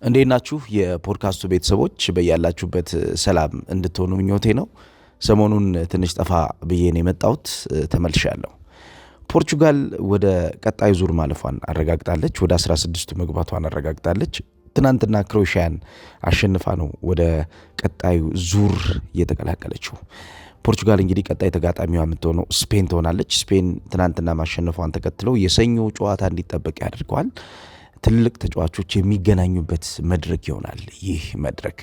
እንዴት ናችሁ የፖድካስቱ ቤተሰቦች? በያላችሁበት ሰላም እንድትሆኑ ምኞቴ ነው። ሰሞኑን ትንሽ ጠፋ ብዬ ነው የመጣሁት፣ ተመልሻለሁ። ፖርቹጋል ወደ ቀጣይ ዙር ማለፏን አረጋግጣለች። ወደ 16ቱ መግባቷን አረጋግጣለች። ትናንትና ክሮኤሽያን አሸንፋ ነው ወደ ቀጣዩ ዙር የተቀላቀለችው። ፖርቹጋል እንግዲህ ቀጣይ ተጋጣሚዋ የምትሆነው ስፔን ትሆናለች። ስፔን ትናንትና ማሸነፏን ተከትለው የሰኞ ጨዋታ እንዲጠበቅ ያደርገዋል። ትልቅ ተጫዋቾች የሚገናኙበት መድረክ ይሆናል። ይህ መድረክ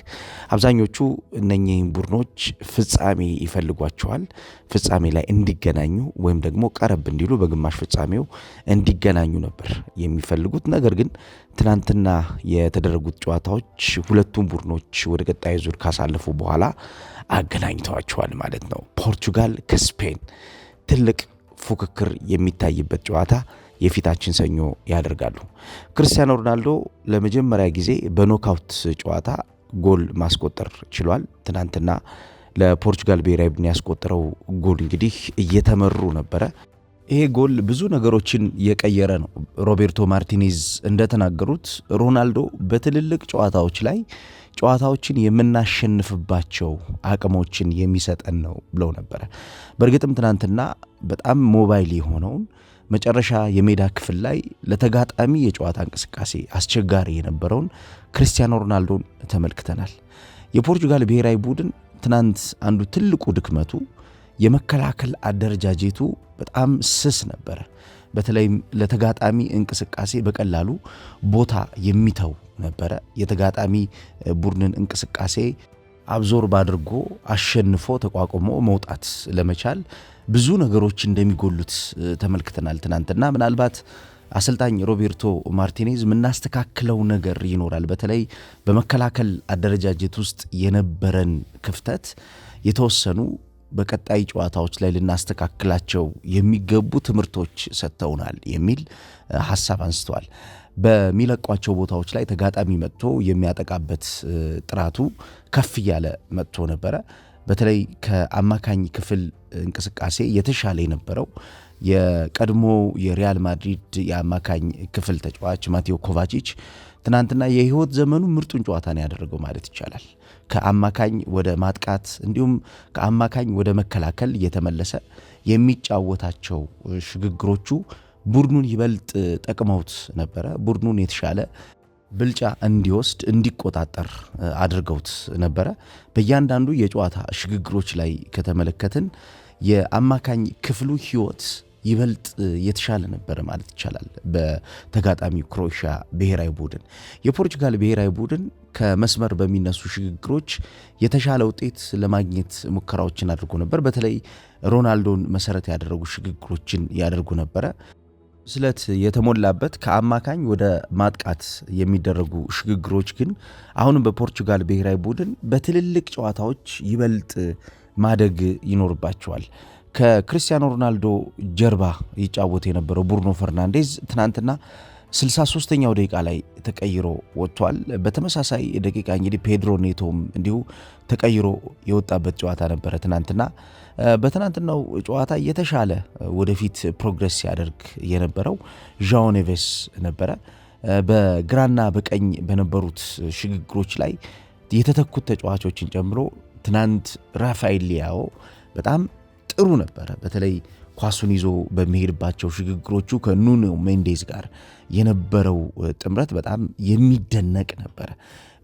አብዛኞቹ እነኚህን ቡድኖች ፍጻሜ ይፈልጓቸዋል። ፍጻሜ ላይ እንዲገናኙ ወይም ደግሞ ቀረብ እንዲሉ በግማሽ ፍጻሜው እንዲገናኙ ነበር የሚፈልጉት። ነገር ግን ትናንትና የተደረጉት ጨዋታዎች ሁለቱም ቡድኖች ወደ ቀጣይ ዙር ካሳለፉ በኋላ አገናኝተዋቸዋል ማለት ነው። ፖርቹጋል ከስፔን ትልቅ ፉክክር የሚታይበት ጨዋታ የፊታችን ሰኞ ያደርጋሉ። ክርስቲያኖ ሮናልዶ ለመጀመሪያ ጊዜ በኖካውት ጨዋታ ጎል ማስቆጠር ችሏል። ትናንትና ለፖርቹጋል ብሔራዊ ቡድን ያስቆጠረው ጎል እንግዲህ እየተመሩ ነበረ። ይሄ ጎል ብዙ ነገሮችን የቀየረ ነው። ሮቤርቶ ማርቲኔዝ እንደተናገሩት ሮናልዶ በትልልቅ ጨዋታዎች ላይ ጨዋታዎችን የምናሸንፍባቸው አቅሞችን የሚሰጠን ነው ብለው ነበረ። በእርግጥም ትናንትና በጣም ሞባይል የሆነውን መጨረሻ የሜዳ ክፍል ላይ ለተጋጣሚ የጨዋታ እንቅስቃሴ አስቸጋሪ የነበረውን ክርስቲያኖ ሮናልዶን ተመልክተናል። የፖርቹጋል ብሔራዊ ቡድን ትናንት አንዱ ትልቁ ድክመቱ የመከላከል አደረጃጀቱ በጣም ስስ ነበረ። በተለይም ለተጋጣሚ እንቅስቃሴ በቀላሉ ቦታ የሚተው ነበረ። የተጋጣሚ ቡድንን እንቅስቃሴ አብዞርብ አድርጎ አሸንፎ ተቋቁሞ መውጣት ለመቻል ብዙ ነገሮች እንደሚጎሉት ተመልክተናል። ትናንትና ምናልባት አሰልጣኝ ሮቤርቶ ማርቲኔዝ የምናስተካክለው ነገር ይኖራል። በተለይ በመከላከል አደረጃጀት ውስጥ የነበረን ክፍተት የተወሰኑ በቀጣይ ጨዋታዎች ላይ ልናስተካክላቸው የሚገቡ ትምህርቶች ሰጥተውናል የሚል ሀሳብ አንስተዋል። በሚለቋቸው ቦታዎች ላይ ተጋጣሚ መጥቶ የሚያጠቃበት ጥራቱ ከፍ እያለ መጥቶ ነበረ። በተለይ ከአማካኝ ክፍል እንቅስቃሴ የተሻለ የነበረው የቀድሞ የሪያል ማድሪድ የአማካኝ ክፍል ተጫዋች ማቴዎ ኮቫቺች ትናንትና የህይወት ዘመኑ ምርጡን ጨዋታ ነው ያደረገው ማለት ይቻላል። ከአማካኝ ወደ ማጥቃት እንዲሁም ከአማካኝ ወደ መከላከል እየተመለሰ የሚጫወታቸው ሽግግሮቹ ቡድኑን ይበልጥ ጠቅመውት ነበረ። ቡድኑን የተሻለ ብልጫ እንዲወስድ እንዲቆጣጠር አድርገውት ነበረ። በእያንዳንዱ የጨዋታ ሽግግሮች ላይ ከተመለከትን የአማካኝ ክፍሉ ህይወት ይበልጥ የተሻለ ነበረ ማለት ይቻላል። በተጋጣሚ ክሮኤሽያ ብሔራዊ ቡድን የፖርቹጋል ብሔራዊ ቡድን ከመስመር በሚነሱ ሽግግሮች የተሻለ ውጤት ለማግኘት ሙከራዎችን አድርጎ ነበር። በተለይ ሮናልዶን መሰረት ያደረጉ ሽግግሮችን ያደርጉ ነበረ። ስለት የተሞላበት ከአማካኝ ወደ ማጥቃት የሚደረጉ ሽግግሮች ግን አሁንም በፖርቹጋል ብሔራዊ ቡድን በትልልቅ ጨዋታዎች ይበልጥ ማደግ ይኖርባቸዋል። ከክርስቲያኖ ሮናልዶ ጀርባ ይጫወት የነበረው ብሩኖ ፈርናንዴዝ ትናንትና 63ኛው ደቂቃ ላይ ተቀይሮ ወጥቷል። በተመሳሳይ ደቂቃ እንግዲህ ፔድሮ ኔቶም እንዲሁ ተቀይሮ የወጣበት ጨዋታ ነበረ ትናንትና። በትናንትናው ጨዋታ የተሻለ ወደፊት ፕሮግረስ ሲያደርግ የነበረው ዣኦ ኔቬስ ነበረ። በግራና በቀኝ በነበሩት ሽግግሮች ላይ የተተኩት ተጫዋቾችን ጨምሮ ትናንት ራፋኤል ሊያኦ በጣም ጥሩ ነበረ። በተለይ ኳሱን ይዞ በሚሄድባቸው ሽግግሮቹ ከኑኖ ሜንዴዝ ጋር የነበረው ጥምረት በጣም የሚደነቅ ነበረ።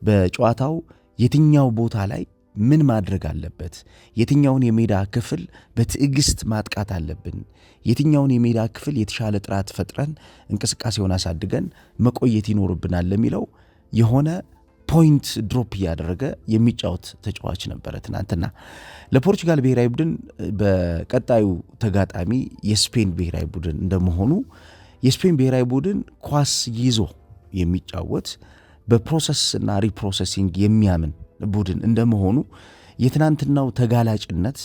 በጨዋታው የትኛው ቦታ ላይ ምን ማድረግ አለበት፣ የትኛውን የሜዳ ክፍል በትዕግስት ማጥቃት አለብን፣ የትኛውን የሜዳ ክፍል የተሻለ ጥራት ፈጥረን እንቅስቃሴውን አሳድገን መቆየት ይኖርብናል ለሚለው የሆነ ፖይንት ድሮፕ እያደረገ የሚጫወት ተጫዋች ነበረ ትናንትና። ለፖርቹጋል ብሔራዊ ቡድን በቀጣዩ ተጋጣሚ የስፔን ብሔራዊ ቡድን እንደመሆኑ የስፔን ብሔራዊ ቡድን ኳስ ይዞ የሚጫወት በፕሮሰስ እና ሪፕሮሰሲንግ የሚያምን ቡድን እንደመሆኑ የትናንትናው ተጋላጭነት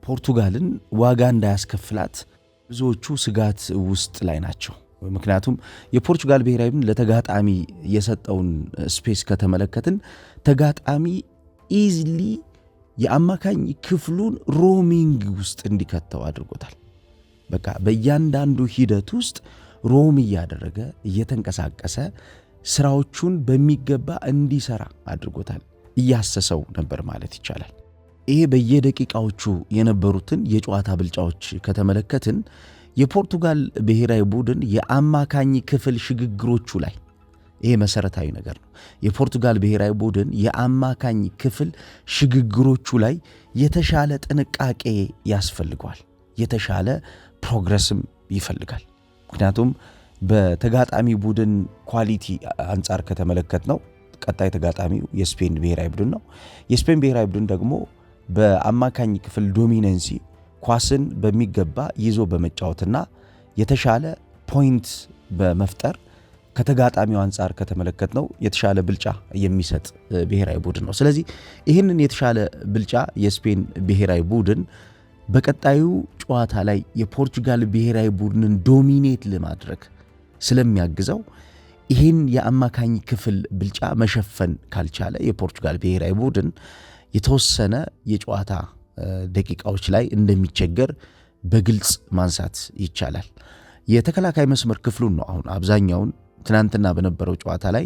ፖርቱጋልን ዋጋ እንዳያስከፍላት ብዙዎቹ ስጋት ውስጥ ላይ ናቸው። ምክንያቱም የፖርቹጋል ብሔራዊ ቡድን ለተጋጣሚ የሰጠውን ስፔስ ከተመለከትን ተጋጣሚ ኢዝሊ የአማካኝ ክፍሉን ሮሚንግ ውስጥ እንዲከተው አድርጎታል። በቃ በእያንዳንዱ ሂደት ውስጥ ሮም እያደረገ እየተንቀሳቀሰ ስራዎቹን በሚገባ እንዲሰራ አድርጎታል። እያሰሰው ነበር ማለት ይቻላል። ይሄ በየደቂቃዎቹ የነበሩትን የጨዋታ ብልጫዎች ከተመለከትን የፖርቱጋል ብሔራዊ ቡድን የአማካኝ ክፍል ሽግግሮቹ ላይ ይሄ መሰረታዊ ነገር ነው። የፖርቱጋል ብሔራዊ ቡድን የአማካኝ ክፍል ሽግግሮቹ ላይ የተሻለ ጥንቃቄ ያስፈልገዋል፣ የተሻለ ፕሮግረስም ይፈልጋል። ምክንያቱም በተጋጣሚ ቡድን ኳሊቲ አንጻር ከተመለከት ነው ቀጣይ ተጋጣሚው የስፔን ብሔራዊ ቡድን ነው። የስፔን ብሔራዊ ቡድን ደግሞ በአማካኝ ክፍል ዶሚነንሲ ኳስን በሚገባ ይዞ በመጫወትና የተሻለ ፖይንት በመፍጠር ከተጋጣሚው አንጻር ከተመለከት ነው የተሻለ ብልጫ የሚሰጥ ብሔራዊ ቡድን ነው። ስለዚህ ይህንን የተሻለ ብልጫ የስፔን ብሔራዊ ቡድን በቀጣዩ ጨዋታ ላይ የፖርቹጋል ብሔራዊ ቡድንን ዶሚኔት ለማድረግ ስለሚያግዘው ይህን የአማካኝ ክፍል ብልጫ መሸፈን ካልቻለ የፖርቹጋል ብሔራዊ ቡድን የተወሰነ የጨዋታ ደቂቃዎች ላይ እንደሚቸገር በግልጽ ማንሳት ይቻላል። የተከላካይ መስመር ክፍሉን ነው አሁን አብዛኛውን ትናንትና በነበረው ጨዋታ ላይ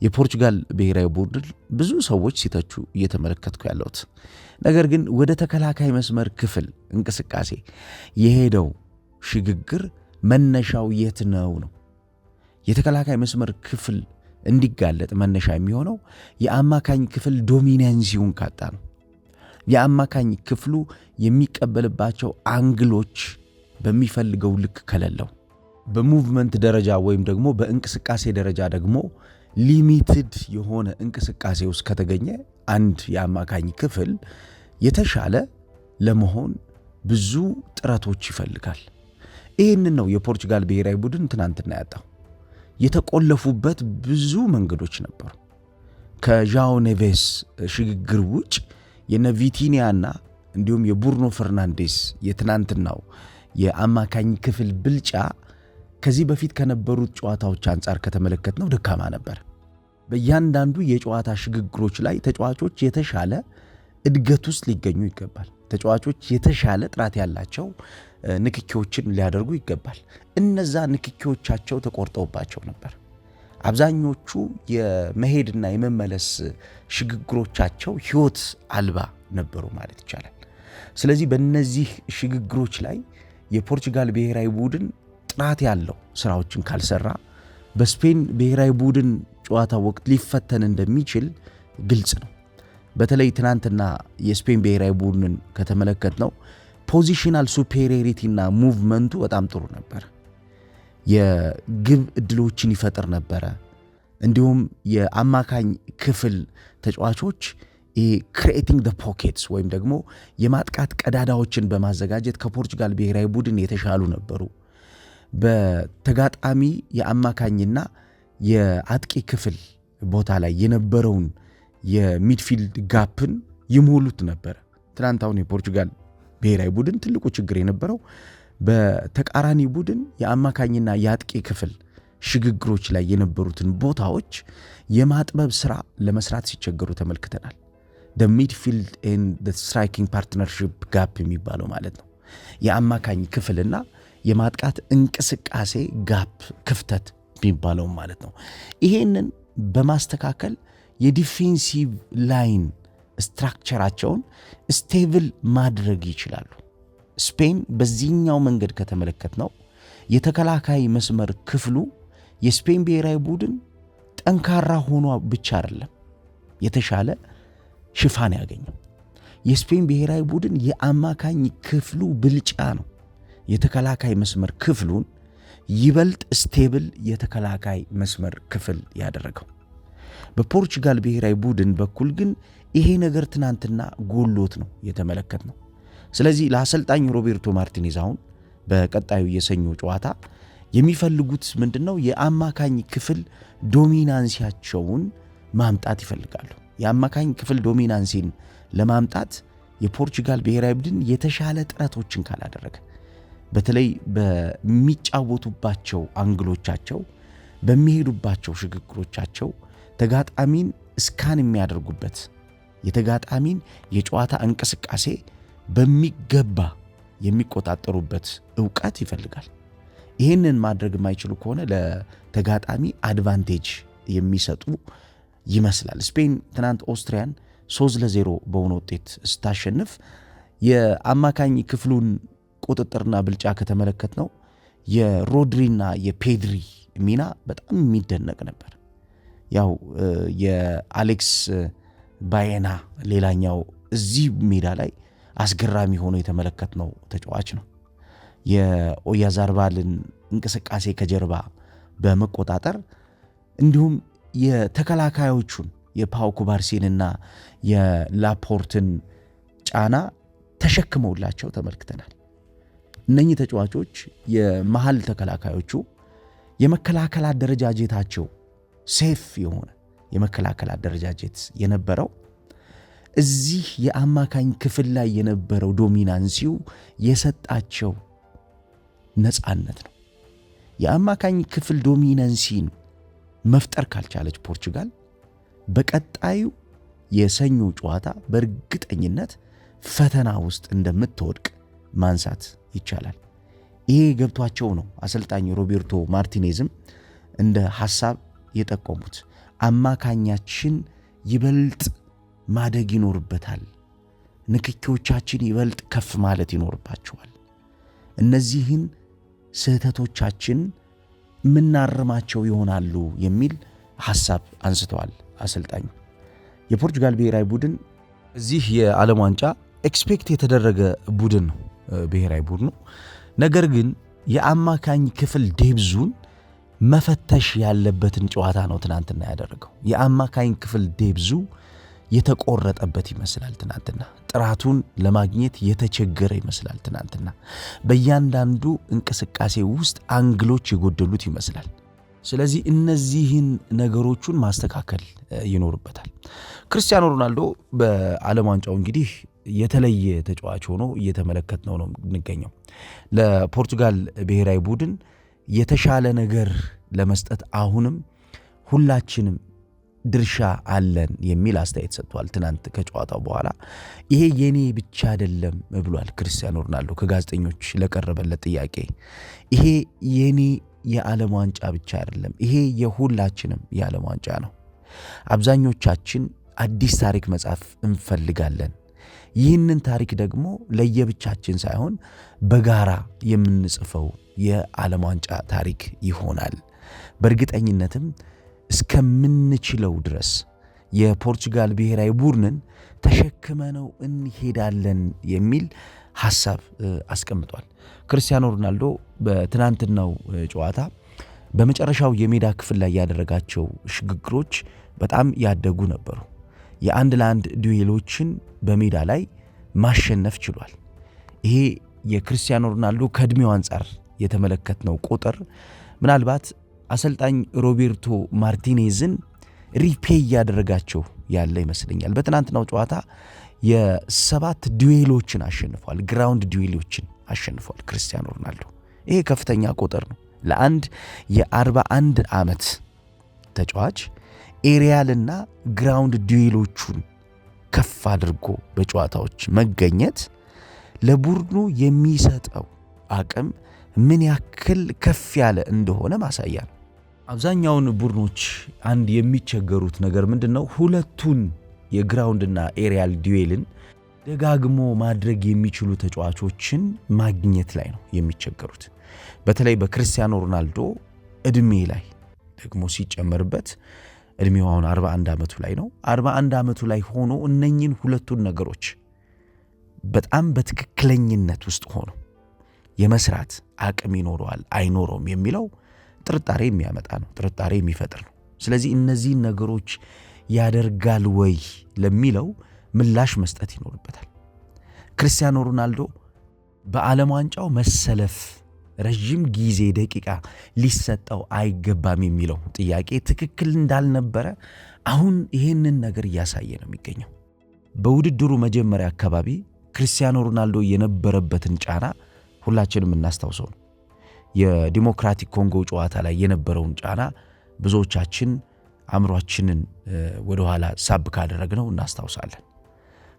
የፖርቹጋል ብሔራዊ ቡድን ብዙ ሰዎች ሲተቹ እየተመለከትኩ ያለሁት። ነገር ግን ወደ ተከላካይ መስመር ክፍል እንቅስቃሴ የሄደው ሽግግር መነሻው የት ነው? የተከላካይ መስመር ክፍል እንዲጋለጥ መነሻ የሚሆነው የአማካኝ ክፍል ዶሚናንሲውን ካጣ ነው። የአማካኝ ክፍሉ የሚቀበልባቸው አንግሎች በሚፈልገው ልክ ከሌለው፣ በሙቭመንት ደረጃ ወይም ደግሞ በእንቅስቃሴ ደረጃ ደግሞ ሊሚትድ የሆነ እንቅስቃሴ ውስጥ ከተገኘ አንድ የአማካኝ ክፍል የተሻለ ለመሆን ብዙ ጥረቶች ይፈልጋል። ይህንን ነው የፖርቹጋል ብሔራዊ ቡድን ትናንትና ያጣው። የተቆለፉበት ብዙ መንገዶች ነበሩ። ከዣኦ ኔቬስ ሽግግር ውጭ የነ ቪቲኒያና እንዲሁም የቡርኖ ፈርናንዴስ የትናንትናው የአማካኝ ክፍል ብልጫ ከዚህ በፊት ከነበሩት ጨዋታዎች አንጻር ከተመለከትነው ደካማ ነበር። በእያንዳንዱ የጨዋታ ሽግግሮች ላይ ተጫዋቾች የተሻለ እድገት ውስጥ ሊገኙ ይገባል። ተጫዋቾች የተሻለ ጥራት ያላቸው ንክኪዎችን ሊያደርጉ ይገባል። እነዛ ንክኪዎቻቸው ተቆርጠውባቸው ነበር። አብዛኞቹ የመሄድና የመመለስ ሽግግሮቻቸው ሕይወት አልባ ነበሩ ማለት ይቻላል። ስለዚህ በእነዚህ ሽግግሮች ላይ የፖርቹጋል ብሔራዊ ቡድን ጥራት ያለው ስራዎችን ካልሰራ በስፔን ብሔራዊ ቡድን ጨዋታ ወቅት ሊፈተን እንደሚችል ግልጽ ነው። በተለይ ትናንትና የስፔን ብሔራዊ ቡድንን ከተመለከትነው ፖዚሽናል ሱፔሪዮሪቲና ሙቭመንቱ በጣም ጥሩ ነበር። የግብ እድሎችን ይፈጥር ነበረ። እንዲሁም የአማካኝ ክፍል ተጫዋቾች ክሪኤቲንግ ዘ ፖኬትስ ወይም ደግሞ የማጥቃት ቀዳዳዎችን በማዘጋጀት ከፖርቹጋል ብሔራዊ ቡድን የተሻሉ ነበሩ። በተጋጣሚ የአማካኝና የአጥቂ ክፍል ቦታ ላይ የነበረውን የሚድፊልድ ጋፕን ይሞሉት ነበር። ትናንት አሁን የፖርቹጋል ብሔራዊ ቡድን ትልቁ ችግር የነበረው በተቃራኒ ቡድን የአማካኝና የአጥቂ ክፍል ሽግግሮች ላይ የነበሩትን ቦታዎች የማጥበብ ስራ ለመስራት ሲቸገሩ ተመልክተናል። the midfield and the striking partnership gap የሚባለው ማለት ነው። የአማካኝ ክፍልና የማጥቃት እንቅስቃሴ ጋፕ ክፍተት የሚባለው ማለት ነው። ይሄንን በማስተካከል የዲፌንሲቭ ላይን ስትራክቸራቸውን ስቴብል ማድረግ ይችላሉ። ስፔን በዚህኛው መንገድ ከተመለከትነው የተከላካይ መስመር ክፍሉ የስፔን ብሔራዊ ቡድን ጠንካራ ሆኖ ብቻ አይደለም የተሻለ ሽፋን ያገኘው። የስፔን ብሔራዊ ቡድን የአማካኝ ክፍሉ ብልጫ ነው የተከላካይ መስመር ክፍሉን ይበልጥ ስቴብል የተከላካይ መስመር ክፍል ያደረገው። በፖርቹጋል ብሔራዊ ቡድን በኩል ግን ይሄ ነገር ትናንትና ጎሎት ነው የተመለከትነው። ስለዚህ ለአሰልጣኝ ሮቤርቶ ማርቲኔዝ አሁን በቀጣዩ የሰኞ ጨዋታ የሚፈልጉት ምንድነው? የአማካኝ ክፍል ዶሚናንሲያቸውን ማምጣት ይፈልጋሉ። የአማካኝ ክፍል ዶሚናንሲን ለማምጣት የፖርቹጋል ብሔራዊ ቡድን የተሻለ ጥረቶችን ካላደረገ በተለይ በሚጫወቱባቸው አንግሎቻቸው፣ በሚሄዱባቸው ሽግግሮቻቸው ተጋጣሚን እስካን የሚያደርጉበት የተጋጣሚን የጨዋታ እንቅስቃሴ በሚገባ የሚቆጣጠሩበት ዕውቀት ይፈልጋል። ይህንን ማድረግ የማይችሉ ከሆነ ለተጋጣሚ አድቫንቴጅ የሚሰጡ ይመስላል። ስፔን ትናንት ኦስትሪያን 3-0 በሆነ ውጤት ስታሸንፍ የአማካኝ ክፍሉን ቁጥጥርና ብልጫ ከተመለከት ነው የሮድሪና የፔድሪ ሚና በጣም የሚደነቅ ነበር። ያው የአሌክስ ባየና ሌላኛው እዚህ ሜዳ ላይ አስገራሚ ሆኖ የተመለከትነው ተጫዋች ነው። የኦያዛርባልን እንቅስቃሴ ከጀርባ በመቆጣጠር እንዲሁም የተከላካዮቹን የፓው ኩባርሲንና የላፖርትን ጫና ተሸክመውላቸው ተመልክተናል። እነኚህ ተጫዋቾች የመሃል ተከላካዮቹ የመከላከል አደረጃጀታቸው ሴፍ የሆነ የመከላከል አደረጃጀት የነበረው እዚህ የአማካኝ ክፍል ላይ የነበረው ዶሚናንሲው የሰጣቸው ነፃነት ነው። የአማካኝ ክፍል ዶሚናንሲን መፍጠር ካልቻለች ፖርቹጋል በቀጣዩ የሰኞ ጨዋታ በእርግጠኝነት ፈተና ውስጥ እንደምትወድቅ ማንሳት ይቻላል። ይሄ ገብቷቸው ነው አሰልጣኝ ሮቤርቶ ማርቲኔዝም እንደ ሐሳብ የጠቆሙት አማካኛችን ይበልጥ ማደግ ይኖርበታል፣ ንክኪዎቻችን ይበልጥ ከፍ ማለት ይኖርባቸዋል፣ እነዚህን ስህተቶቻችን ምናርማቸው ይሆናሉ የሚል ሐሳብ አንስተዋል አሰልጣኙ። የፖርቹጋል ብሔራዊ ቡድን እዚህ የዓለም ዋንጫ ኤክስፔክት የተደረገ ቡድን ነው ብሔራዊ ቡድኑ። ነገር ግን የአማካኝ ክፍል ዴብዙን መፈተሽ ያለበትን ጨዋታ ነው ትናንትና ያደረገው። የአማካኝ ክፍል ዴብዙ የተቆረጠበት ይመስላል ትናንትና። ጥራቱን ለማግኘት የተቸገረ ይመስላል ትናንትና። በእያንዳንዱ እንቅስቃሴ ውስጥ አንግሎች የጎደሉት ይመስላል። ስለዚህ እነዚህን ነገሮቹን ማስተካከል ይኖርበታል። ክርስቲያኖ ሮናልዶ በዓለም ዋንጫው እንግዲህ የተለየ ተጫዋች ሆኖ እየተመለከትነው ነው የምንገኘው። ለፖርቱጋል ብሔራዊ ቡድን የተሻለ ነገር ለመስጠት አሁንም ሁላችንም ድርሻ አለን የሚል አስተያየት ሰጥቷል። ትናንት ከጨዋታው በኋላ ይሄ የኔ ብቻ አይደለም ብሏል ክርስቲያኖ ሮናልዶ ከጋዜጠኞች ለቀረበለት ጥያቄ። ይሄ የኔ የዓለም ዋንጫ ብቻ አይደለም፣ ይሄ የሁላችንም የዓለም ዋንጫ ነው። አብዛኞቻችን አዲስ ታሪክ መጻፍ እንፈልጋለን። ይህንን ታሪክ ደግሞ ለየብቻችን ሳይሆን በጋራ የምንጽፈው የዓለም ዋንጫ ታሪክ ይሆናል። በእርግጠኝነትም እስከምንችለው ድረስ የፖርቹጋል ብሔራዊ ቡድንን ተሸክመነው እንሄዳለን የሚል ሐሳብ አስቀምጧል። ክርስቲያኖ ሮናልዶ በትናንትናው ጨዋታ በመጨረሻው የሜዳ ክፍል ላይ ያደረጋቸው ሽግግሮች በጣም ያደጉ ነበሩ። የአንድ ለአንድ ዱዌሎችን በሜዳ ላይ ማሸነፍ ችሏል። ይሄ የክርስቲያኖ ሮናልዶ ከዕድሜው አንጻር የተመለከትነው ቁጥር ምናልባት አሰልጣኝ ሮቤርቶ ማርቲኔዝን ሪፔይ ያደረጋቸው ያለ ይመስለኛል። በትናንትናው ጨዋታ የ7 ዱዌሎችን አሸንፏል። ግራውንድ ዱዌሎችን አሸንፏል ክርስቲያኖ ሮናልዶ። ይሄ ከፍተኛ ቁጥር ነው ለአንድ የ41 ዓመት ተጫዋች። ኤሪያልና ግራውንድ ዱዌሎቹን ከፍ አድርጎ በጨዋታዎች መገኘት ለቡድኑ የሚሰጠው አቅም ምን ያክል ከፍ ያለ እንደሆነ ማሳያ ነው። አብዛኛውን ቡድኖች አንድ የሚቸገሩት ነገር ምንድነው? ሁለቱን የግራውንድና ኤሪያል ዱዌልን ደጋግሞ ማድረግ የሚችሉ ተጫዋቾችን ማግኘት ላይ ነው የሚቸገሩት። በተለይ በክርስቲያኖ ሮናልዶ እድሜ ላይ ደግሞ ሲጨመርበት እድሜው አሁን 41 ዓመቱ ላይ ነው። 41 ዓመቱ ላይ ሆኖ እነኚህን ሁለቱን ነገሮች በጣም በትክክለኝነት ውስጥ ሆኖ የመስራት አቅም ይኖረዋል አይኖረውም የሚለው ጥርጣሬ የሚያመጣ ነው፣ ጥርጣሬ የሚፈጥር ነው። ስለዚህ እነዚህን ነገሮች ያደርጋል ወይ ለሚለው ምላሽ መስጠት ይኖርበታል። ክርስቲያኖ ሮናልዶ በዓለም ዋንጫው መሰለፍ ረጅም ጊዜ ደቂቃ ሊሰጠው አይገባም የሚለው ጥያቄ ትክክል እንዳልነበረ አሁን ይህንን ነገር እያሳየ ነው የሚገኘው። በውድድሩ መጀመሪያ አካባቢ ክርስቲያኖ ሮናልዶ የነበረበትን ጫና ሁላችንም እናስታውሰው ነው። የዲሞክራቲክ ኮንጎ ጨዋታ ላይ የነበረውን ጫና ብዙዎቻችን አእምሯችንን ወደኋላ ሳብ ካደረግነው እናስታውሳለን።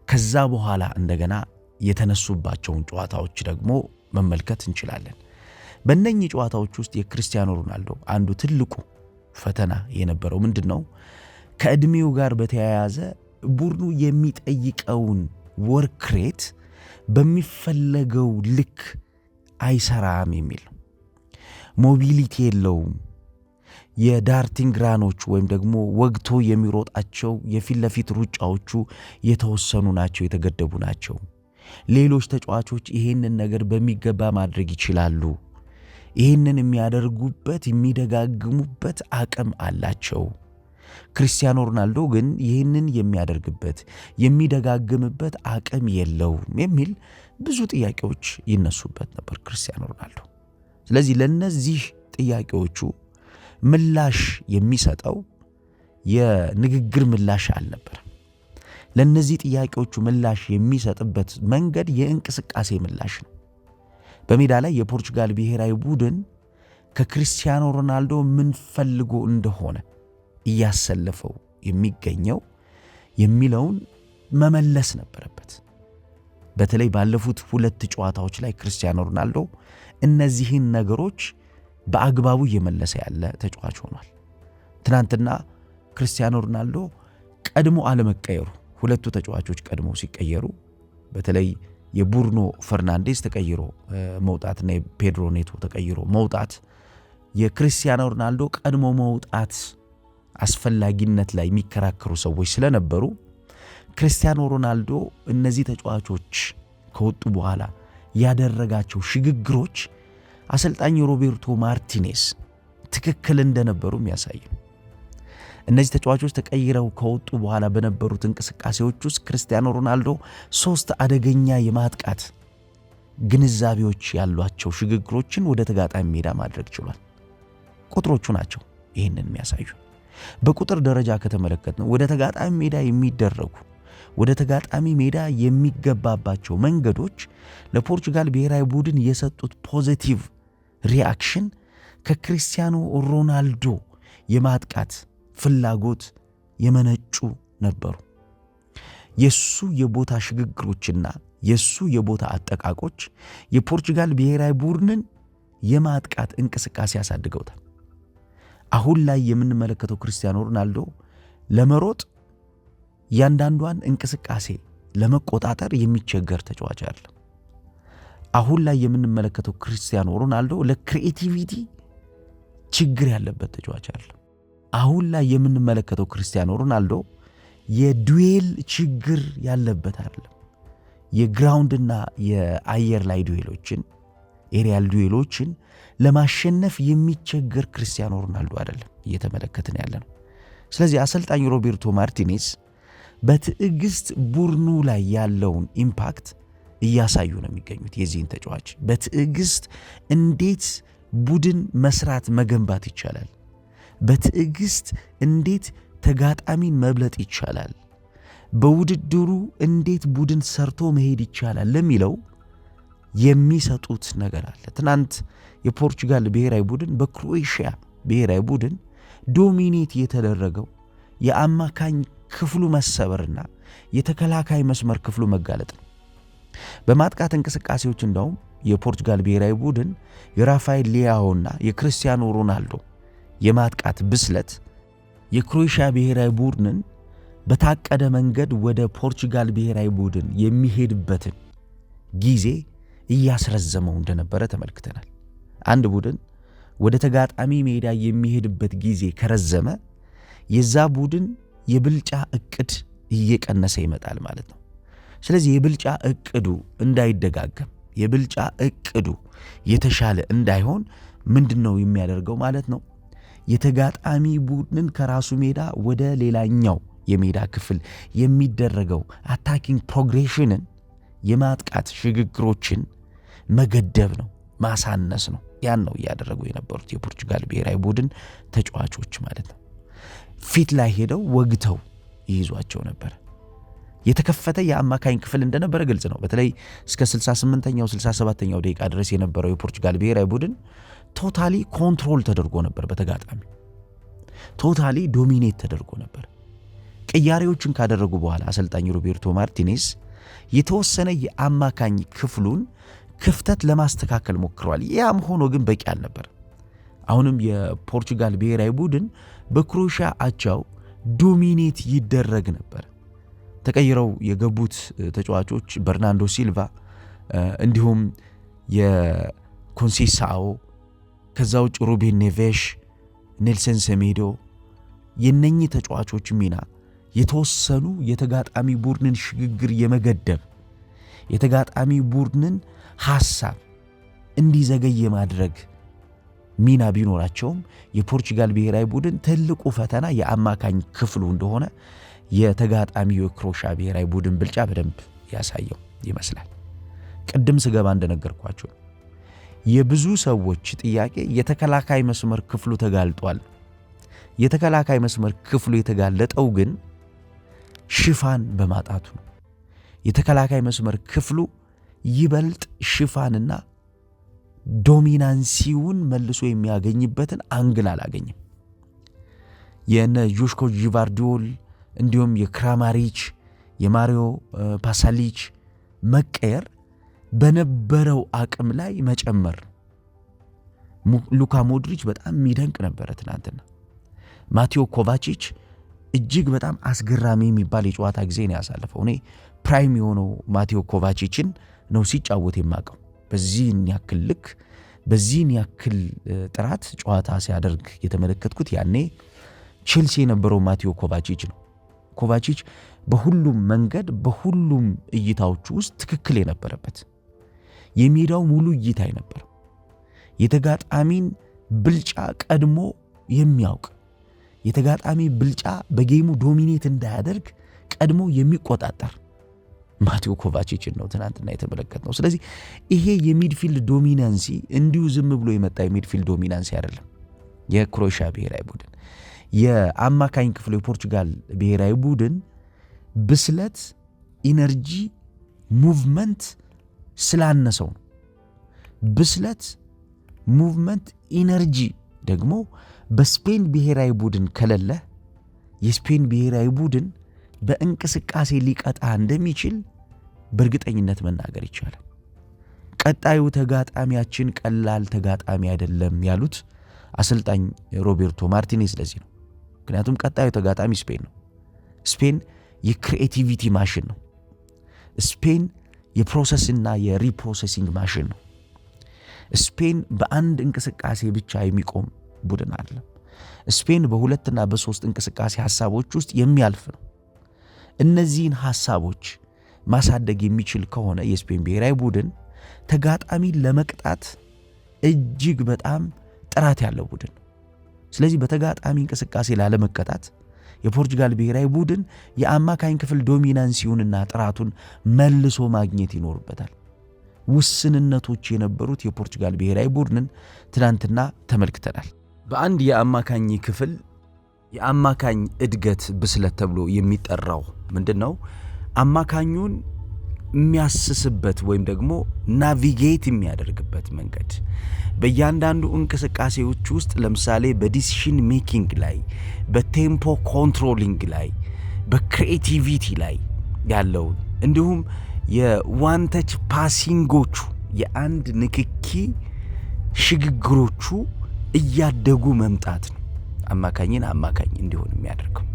ከዛ በኋላ እንደገና የተነሱባቸውን ጨዋታዎች ደግሞ መመልከት እንችላለን። በእነኚህ ጨዋታዎች ውስጥ የክርስቲያኖ ሮናልዶ አንዱ ትልቁ ፈተና የነበረው ምንድን ነው? ከዕድሜው ጋር በተያያዘ ቡድኑ የሚጠይቀውን ወርክ ሬት በሚፈለገው ልክ አይሰራም የሚል ነው። ሞቢሊቲ የለውም። የዳርቲንግ ራኖች ወይም ደግሞ ወግቶ የሚሮጣቸው የፊት ለፊት ሩጫዎቹ የተወሰኑ ናቸው፣ የተገደቡ ናቸው። ሌሎች ተጫዋቾች ይሄንን ነገር በሚገባ ማድረግ ይችላሉ። ይህንን የሚያደርጉበት የሚደጋግሙበት አቅም አላቸው። ክርስቲያኖ ሮናልዶ ግን ይህንን የሚያደርግበት የሚደጋግምበት አቅም የለውም የሚል ብዙ ጥያቄዎች ይነሱበት ነበር ክርስቲያኖ ሮናልዶ። ስለዚህ ለነዚህ ጥያቄዎቹ ምላሽ የሚሰጠው የንግግር ምላሽ አልነበረም። ለነዚህ ጥያቄዎቹ ምላሽ የሚሰጥበት መንገድ የእንቅስቃሴ ምላሽ ነው። በሜዳ ላይ የፖርቹጋል ብሔራዊ ቡድን ከክርስቲያኖ ሮናልዶ ምን ፈልጎ እንደሆነ እያሰለፈው የሚገኘው የሚለውን መመለስ ነበረበት። በተለይ ባለፉት 2 ጨዋታዎች ላይ ክርስቲያኖ ሮናልዶ እነዚህን ነገሮች በአግባቡ እየመለሰ ያለ ተጫዋች ሆኗል። ትናንትና ክርስቲያኖ ሮናልዶ ቀድሞ አለመቀየሩ፣ 2ቱ ተጫዋቾች ቀድሞ ሲቀየሩ በተለይ የቡርኖ ፈርናንዴዝ ተቀይሮ መውጣትና የፔድሮ ኔቶ ተቀይሮ መውጣት የክርስቲያኖ ሮናልዶ ቀድሞ መውጣት አስፈላጊነት ላይ የሚከራከሩ ሰዎች ስለነበሩ ክርስቲያኖ ሮናልዶ እነዚህ ተጫዋቾች ከወጡ በኋላ ያደረጋቸው ሽግግሮች አሰልጣኝ ሮቤርቶ ማርቲኔስ ትክክል እንደነበሩ የሚያሳይ ነው። እነዚህ ተጫዋቾች ተቀይረው ከወጡ በኋላ በነበሩት እንቅስቃሴዎች ውስጥ ክርስቲያኖ ሮናልዶ 3 አደገኛ የማጥቃት ግንዛቤዎች ያሏቸው ሽግግሮችን ወደ ተጋጣሚ ሜዳ ማድረግ ችሏል። ቁጥሮቹ ናቸው ይህንን የሚያሳዩ። በቁጥር ደረጃ ከተመለከትነው ወደ ተጋጣሚ ሜዳ የሚደረጉ ወደ ተጋጣሚ ሜዳ የሚገባባቸው መንገዶች ለፖርቹጋል ብሔራዊ ቡድን የሰጡት ፖዚቲቭ ሪአክሽን ከክርስቲያኖ ሮናልዶ የማጥቃት ፍላጎት የመነጩ ነበሩ። የሱ የቦታ ሽግግሮችና የሱ የቦታ አጠቃቆች የፖርቹጋል ብሔራዊ ቡድንን የማጥቃት እንቅስቃሴ ያሳድገውታል። አሁን ላይ የምንመለከተው ክርስቲያኖ ሮናልዶ ለመሮጥ ያንዳንዷን እንቅስቃሴ ለመቆጣጠር የሚቸገር ተጫዋች አይደለም። አሁን ላይ የምንመለከተው ክርስቲያኖ ሮናልዶ ለክሪኤቲቪቲ ችግር ያለበት ተጫዋች አይደለም። አሁን ላይ የምንመለከተው ክርስቲያኖ ሮናልዶ የዱዌል ችግር ያለበት አይደለም። የግራውንድና የአየር ላይ ዱዌሎችን ኤሪያል ዱዌሎችን ለማሸነፍ የሚቸገር ክርስቲያኖ ሮናልዶ አይደለም እየተመለከትን ያለ ነው። ስለዚህ አሰልጣኝ ሮቤርቶ ማርቲኔዝ በትዕግስት ቡድኑ ላይ ያለውን ኢምፓክት እያሳዩ ነው የሚገኙት። የዚህን ተጫዋች በትዕግስት እንዴት ቡድን መስራት መገንባት ይቻላል፣ በትዕግስት እንዴት ተጋጣሚን መብለጥ ይቻላል፣ በውድድሩ እንዴት ቡድን ሰርቶ መሄድ ይቻላል ለሚለው የሚሰጡት ነገር አለ። ትናንት የፖርቹጋል ብሔራዊ ቡድን በክሮኤሽያ ብሔራዊ ቡድን ዶሚኔት የተደረገው የአማካኝ ክፍሉ መሰበርና የተከላካይ መስመር ክፍሉ መጋለጥ ነው። በማጥቃት እንቅስቃሴዎች እንደውም የፖርቹጋል ብሔራዊ ቡድን የራፋኤል ሊያኦና የክርስቲያኖ ሮናልዶ የማጥቃት ብስለት የክሮኤሽያ ብሔራዊ ቡድንን በታቀደ መንገድ ወደ ፖርቹጋል ብሔራዊ ቡድን የሚሄድበትን ጊዜ እያስረዘመው እንደነበረ ተመልክተናል። አንድ ቡድን ወደ ተጋጣሚ ሜዳ የሚሄድበት ጊዜ ከረዘመ የዛ ቡድን የብልጫ እቅድ እየቀነሰ ይመጣል ማለት ነው። ስለዚህ የብልጫ እቅዱ እንዳይደጋገም፣ የብልጫ እቅዱ የተሻለ እንዳይሆን ምንድነው የሚያደርገው ማለት ነው? የተጋጣሚ ቡድንን ከራሱ ሜዳ ወደ ሌላኛው የሜዳ ክፍል የሚደረገው አታኪንግ ፕሮግሬሽንን የማጥቃት ሽግግሮችን መገደብ ነው፣ ማሳነስ ነው። ያን ነው እያደረጉ የነበሩት የፖርቹጋል ብሔራዊ ቡድን ተጫዋቾች ማለት ነው። ፊት ላይ ሄደው ወግተው ይይዟቸው ነበር። የተከፈተ የአማካኝ ክፍል እንደነበረ ግልጽ ነው። በተለይ እስከ 68ኛው 67ኛው ደቂቃ ድረስ የነበረው የፖርቹጋል ብሔራዊ ቡድን ቶታሊ ኮንትሮል ተደርጎ ነበር፣ በተጋጣሚ ቶታሊ ዶሚኔት ተደርጎ ነበር። ቅያሬዎችን ካደረጉ በኋላ አሰልጣኝ ሮቤርቶ ማርቲኔዝ የተወሰነ የአማካኝ ክፍሉን ክፍተት ለማስተካከል ሞክረዋል። ያም ሆኖ ግን በቂ አልነበር። አሁንም የፖርቹጋል ብሔራዊ ቡድን በክሮኤሺያ አቻው ዶሚኔት ይደረግ ነበር። ተቀይረው የገቡት ተጫዋቾች በርናንዶ ሲልቫ እንዲሁም የኮንሴሳኦ ከዛ ውጭ ሩቤን ኔቬሽ፣ ኔልሰን ሴሜዶ የነኚህ ተጫዋቾች ሚና የተወሰኑ የተጋጣሚ ቡድንን ሽግግር የመገደብ የተጋጣሚ ቡድንን ሐሳብ እንዲዘገይ የማድረግ ሚና ቢኖራቸውም የፖርቹጋል ብሔራዊ ቡድን ትልቁ ፈተና የአማካኝ ክፍሉ እንደሆነ የተጋጣሚው የክሮኤሺያ ብሔራዊ ቡድን ብልጫ በደንብ ያሳየው ይመስላል። ቅድም ስገባ እንደነገርኳችሁ የብዙ ሰዎች ጥያቄ የተከላካይ መስመር ክፍሉ ተጋልጧል። የተከላካይ መስመር ክፍሉ የተጋለጠው ግን ሽፋን በማጣቱ ነው። የተከላካይ መስመር ክፍሉ ይበልጥ ሽፋንና ዶሚናንሲውን መልሶ የሚያገኝበትን አንግል አላገኝም። የነ ጆሽኮ ጂቫርዲዮል እንዲሁም የክራማሪች የማሪዮ ፓሳሊች መቀየር በነበረው አቅም ላይ መጨመር። ሉካ ሞድሪች በጣም የሚደንቅ ነበረ ትናንትና። ማቴዮ ኮቫቺች እጅግ በጣም አስገራሚ የሚባል የጨዋታ ጊዜ ነው ያሳለፈው። እኔ ፕራይም የሆነው ማቴዮ ኮቫቺችን ነው ሲጫወት የማቀው። በዚህን ያክል ልክ በዚህን ያክል ጥራት ጨዋታ ሲያደርግ የተመለከትኩት ያኔ ቼልሲ የነበረው ማቴዮ ኮቫቺች ነው። ኮቫቺች በሁሉም መንገድ በሁሉም እይታዎቹ ውስጥ ትክክል የነበረበት የሜዳው ሙሉ እይታ ነበር። የተጋጣሚን ብልጫ ቀድሞ የሚያውቅ የተጋጣሚ ብልጫ በጌሙ ዶሚኔት እንዳያደርግ ቀድሞ የሚቆጣጠር ማቴዎ ኮቫቺችን ነው ትናንትና የተመለከትነው። ስለዚህ ይሄ የሚድፊልድ ዶሚናንሲ እንዲሁ ዝም ብሎ የመጣ የሚድፊልድ ዶሚናንሲ አይደለም። የክሮኤሺያ ብሔራዊ ቡድን የአማካኝ ክፍሉ የፖርቹጋል ብሔራዊ ቡድን ብስለት፣ ኢነርጂ፣ ሙቭመንት ስላነሰው ነው። ብስለት፣ ሙቭመንት፣ ኢነርጂ ደግሞ በስፔን ብሔራዊ ቡድን ከሌለ የስፔን ብሔራዊ ቡድን በእንቅስቃሴ ሊቀጣ እንደሚችል በእርግጠኝነት መናገር ይቻላል። ቀጣዩ ተጋጣሚያችን ቀላል ተጋጣሚ አይደለም ያሉት አሰልጣኝ ሮቤርቶ ማርቲኔዝ ለዚህ ነው። ምክንያቱም ቀጣዩ ተጋጣሚ ስፔን ነው። ስፔን የክሪኤቲቪቲ ማሽን ነው። ስፔን የፕሮሰስና የሪፕሮሰሲንግ ማሽን ነው። ስፔን በአንድ እንቅስቃሴ ብቻ የሚቆም ቡድን አይደለም። ስፔን በሁለትና በሶስት እንቅስቃሴ ሐሳቦች ውስጥ የሚያልፍ ነው። እነዚህን ሐሳቦች ማሳደግ የሚችል ከሆነ የስፔን ብሔራዊ ቡድን ተጋጣሚን ለመቅጣት እጅግ በጣም ጥራት ያለው ቡድን ነው። ስለዚህ በተጋጣሚ እንቅስቃሴ ላለመቀጣት የፖርቹጋል ብሔራዊ ቡድን የአማካኝ ክፍል ዶሚናንሲውንና ጥራቱን መልሶ ማግኘት ይኖርበታል። ውስንነቶች የነበሩት የፖርቹጋል ብሔራዊ ቡድንን ትናንትና ተመልክተናል። በአንድ የአማካኝ ክፍል የአማካኝ እድገት ብስለት ተብሎ የሚጠራው ምንድነው? አማካኙን የሚያስስበት ወይም ደግሞ ናቪጌት የሚያደርግበት መንገድ በእያንዳንዱ እንቅስቃሴዎች ውስጥ ለምሳሌ በዲሲሽን ሜኪንግ ላይ፣ በቴምፖ ኮንትሮሊንግ ላይ፣ በክሪኤቲቪቲ ላይ ያለውን እንዲሁም የዋን ተች ፓሲንጎቹ የአንድ ንክኪ ሽግግሮቹ እያደጉ መምጣት ነው አማካኝን አማካኝ እንዲሆን የሚያደርገው።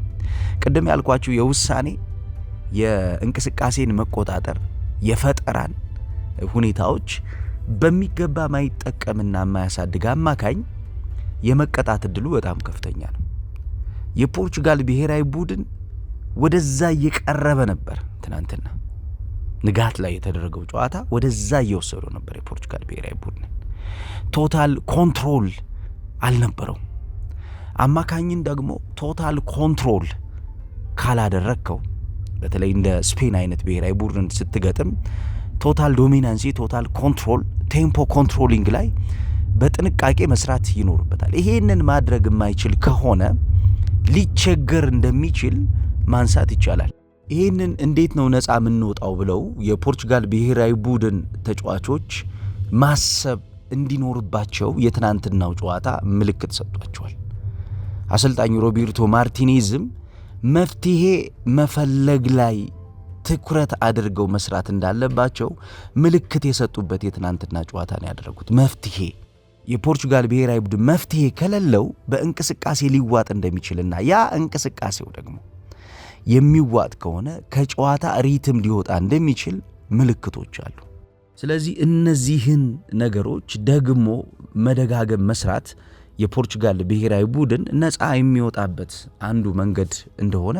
ቅድም ያልኳችሁ የውሳኔ የእንቅስቃሴን መቆጣጠር የፈጠራን ሁኔታዎች በሚገባ ማይጠቀምና ማያሳድግ አማካኝ የመቀጣት እድሉ በጣም ከፍተኛ ነው። የፖርቹጋል ብሔራዊ ቡድን ወደዛ እየቀረበ ነበር። ትናንትና ንጋት ላይ የተደረገው ጨዋታ ወደዛ እየወሰደው ነበር የፖርቹጋል ብሔራዊ ቡድን። ቶታል ኮንትሮል አልነበረው። አማካኝን ደግሞ ቶታል ኮንትሮል ካላደረግከው በተለይ እንደ ስፔን አይነት ብሔራዊ ቡድን ስትገጥም ቶታል ዶሚናንሲ፣ ቶታል ኮንትሮል፣ ቴምፖ ኮንትሮሊንግ ላይ በጥንቃቄ መስራት ይኖርበታል። ይሄንን ማድረግ የማይችል ከሆነ ሊቸገር እንደሚችል ማንሳት ይቻላል። ይሄንን እንዴት ነው ነፃ የምንወጣው ብለው የፖርቹጋል ብሔራዊ ቡድን ተጫዋቾች ማሰብ እንዲኖርባቸው የትናንትናው ጨዋታ ምልክት ሰጥቷቸዋል። አሰልጣኙ ሮቤርቶ ማርቲኔዝም መፍትሄ መፈለግ ላይ ትኩረት አድርገው መስራት እንዳለባቸው ምልክት የሰጡበት የትናንትና ጨዋታ ነው ያደረጉት። የፖርቹጋል ብሔራዊ ቡድን መፍትሄ ከሌለው በእንቅስቃሴ ሊዋጥ እንደሚችልና ያ እንቅስቃሴው ደግሞ የሚዋጥ ከሆነ ከጨዋታ ሪትም ሊወጣ እንደሚችል ምልክቶች አሉ። ስለዚህ እነዚህን ነገሮች ደግሞ መደጋገም መስራት የፖርቹጋል ብሔራዊ ቡድን ነፃ የሚወጣበት አንዱ መንገድ እንደሆነ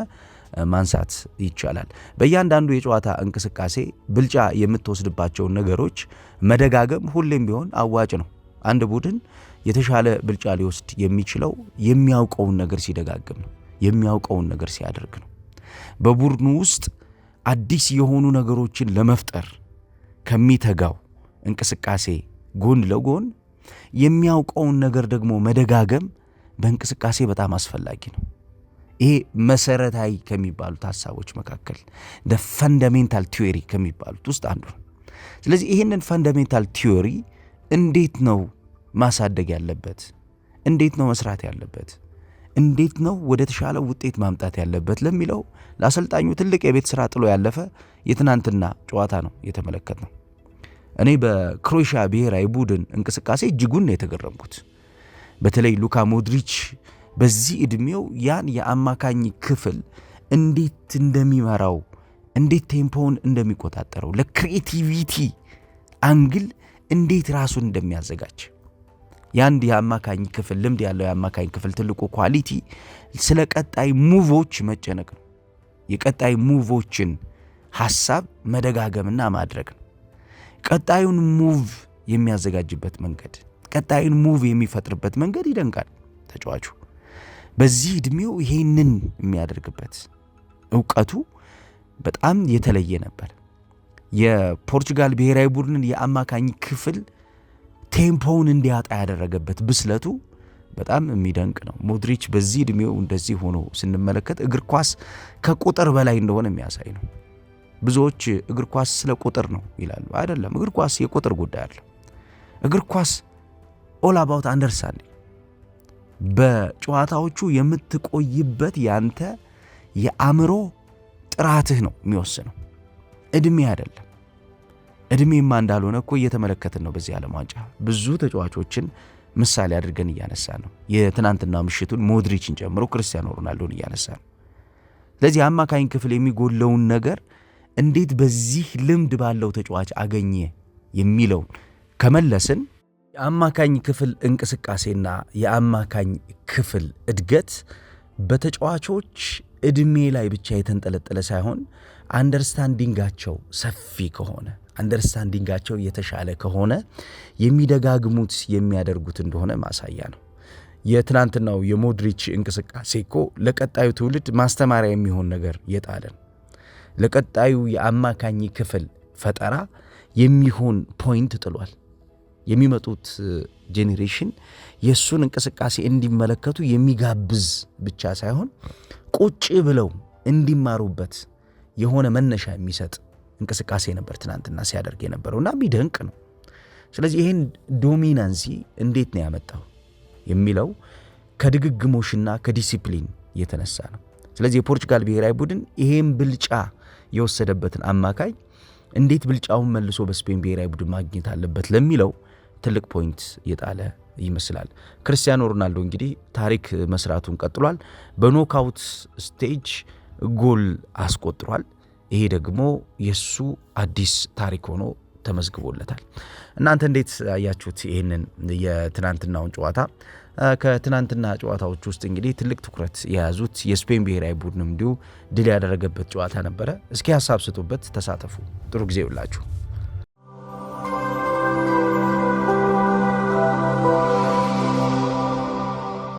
ማንሳት ይቻላል። በእያንዳንዱ የጨዋታ እንቅስቃሴ ብልጫ የምትወስድባቸውን ነገሮች መደጋገም ሁሌም ቢሆን አዋጭ ነው። አንድ ቡድን የተሻለ ብልጫ ሊወስድ የሚችለው የሚያውቀውን ነገር ሲደጋግም ነው፣ የሚያውቀውን ነገር ሲያደርግ ነው። በቡድኑ ውስጥ አዲስ የሆኑ ነገሮችን ለመፍጠር ከሚተጋው እንቅስቃሴ ጎን ለጎን የሚያውቀውን ነገር ደግሞ መደጋገም በእንቅስቃሴ በጣም አስፈላጊ ነው። ይሄ መሰረታዊ ከሚባሉት ሐሳቦች መካከል ፈንዳሜንታል ቲዮሪ ከሚባሉት ውስጥ አንዱ ነው። ስለዚህ ይህንን ፈንዳሜንታል ቲዮሪ እንዴት ነው ማሳደግ ያለበት? እንዴት ነው መስራት ያለበት? እንዴት ነው ወደ ተሻለ ውጤት ማምጣት ያለበት ለሚለው ለአሰልጣኙ ትልቅ የቤት ስራ ጥሎ ያለፈ የትናንትና ጨዋታ ነው የተመለከትነው። እኔ በክሮኤሽያ ብሔራዊ ቡድን እንቅስቃሴ እጅጉን የተገረምኩት በተለይ ሉካ ሞድሪች በዚህ ዕድሜው ያን የአማካኝ ክፍል እንዴት እንደሚመራው፣ እንዴት ቴምፖውን እንደሚቆጣጠረው፣ ለክሪኤቲቪቲ አንግል እንዴት ራሱን እንደሚያዘጋጅ የአንድ የአማካኝ ክፍል ልምድ ያለው የአማካኝ ክፍል ትልቁ ኳሊቲ ስለ ቀጣይ ሙቮች መጨነቅ ነው። የቀጣይ ሙቮችን ሐሳብ መደጋገምና ማድረግ ነው። ቀጣዩን ሙቭ የሚያዘጋጅበት መንገድ፣ ቀጣዩን ሙቭ የሚፈጥርበት መንገድ ይደንቃል። ተጫዋቹ በዚህ ዕድሜው ይሄንን የሚያደርግበት ዕውቀቱ በጣም የተለየ ነበር። የፖርቹጋል ብሔራዊ ቡድንን የአማካኝ ክፍል ቴምፖውን እንዲያጣ ያደረገበት ብስለቱ በጣም የሚደንቅ ነው። ሞድሪች በዚህ ዕድሜው እንደዚህ ሆኖ ስንመለከት እግር ኳስ ከቁጥር በላይ እንደሆነ የሚያሳይ ነው። ብዙዎች እግር ኳስ ስለ ቁጥር ነው ይላሉ። አይደለም፣ እግር ኳስ የቁጥር ጉዳይ አለ። እግር ኳስ ኦል አባውት አንደርስታንዲንግ፣ በጨዋታዎቹ የምትቆይበት ያንተ የአእምሮ ጥራትህ ነው የሚወስነው፣ ዕድሜ አይደለም። ዕድሜማ እንዳልሆነ እኮ እየተመለከትን ነው። በዚህ ዓለም ዋንጫ ብዙ ተጫዋቾችን ምሳሌ አድርገን እያነሳ ነው። የትናንትና ምሽቱን ሞድሪችን ጨምሮ ክርስቲያኖ ሮናልዶን እያነሳ ነው። ስለዚህ አማካኝ ክፍል የሚጎለውን ነገር እንዴት በዚህ ልምድ ባለው ተጫዋች አገኘ የሚለውን ከመለስን የአማካኝ ክፍል እንቅስቃሴና የአማካኝ ክፍል እድገት በተጫዋቾች ዕድሜ ላይ ብቻ የተንጠለጠለ ሳይሆን አንደርስታንዲንጋቸው ሰፊ ከሆነ፣ አንደርስታንዲንጋቸው የተሻለ ከሆነ የሚደጋግሙት የሚያደርጉት እንደሆነ ማሳያ ነው። የትናንትናው የሞድሪች እንቅስቃሴ እኮ ለቀጣዩ ትውልድ ማስተማሪያ የሚሆን ነገር የጣለን፣ ለቀጣዩ የአማካኝ ክፍል ፈጠራ የሚሆን ፖይንት ጥሏል። የሚመጡት ጄኔሬሽን የእሱን እንቅስቃሴ እንዲመለከቱ የሚጋብዝ ብቻ ሳይሆን ቁጭ ብለው እንዲማሩበት የሆነ መነሻ የሚሰጥ እንቅስቃሴ ነበር ትናንትና ሲያደርግ የነበረውና የሚደንቅ ነው። ስለዚህ ይህን ዶሚናንሲ እንዴት ነው ያመጣው የሚለው ከድግግሞሽና ከዲሲፕሊን የተነሳ ነው። ስለዚህ የፖርቹጋል ብሔራዊ ቡድን ይሄን ብልጫ የወሰደበትን አማካኝ እንዴት ብልጫውን መልሶ በስፔን ብሔራዊ ቡድን ማግኘት አለበት ለሚለው ትልቅ ፖይንት የጣለ ይመስላል። ክርስቲያኖ ሮናልዶ እንግዲህ ታሪክ መስራቱን ቀጥሏል። በኖካውት ስቴጅ ጎል አስቆጥሯል። ይሄ ደግሞ የሱ አዲስ ታሪክ ሆኖ ተመዝግቦለታል። እናንተ እንዴት አያችሁት ይህንን የትናንትናውን ጨዋታ? ከትናንትና ጨዋታዎች ውስጥ እንግዲህ ትልቅ ትኩረት የያዙት የስፔን ብሔራዊ ቡድንም እንዲሁ ድል ያደረገበት ጨዋታ ነበረ። እስኪ ሀሳብ ስጡበት፣ ተሳተፉ። ጥሩ ጊዜ ይውላችሁ።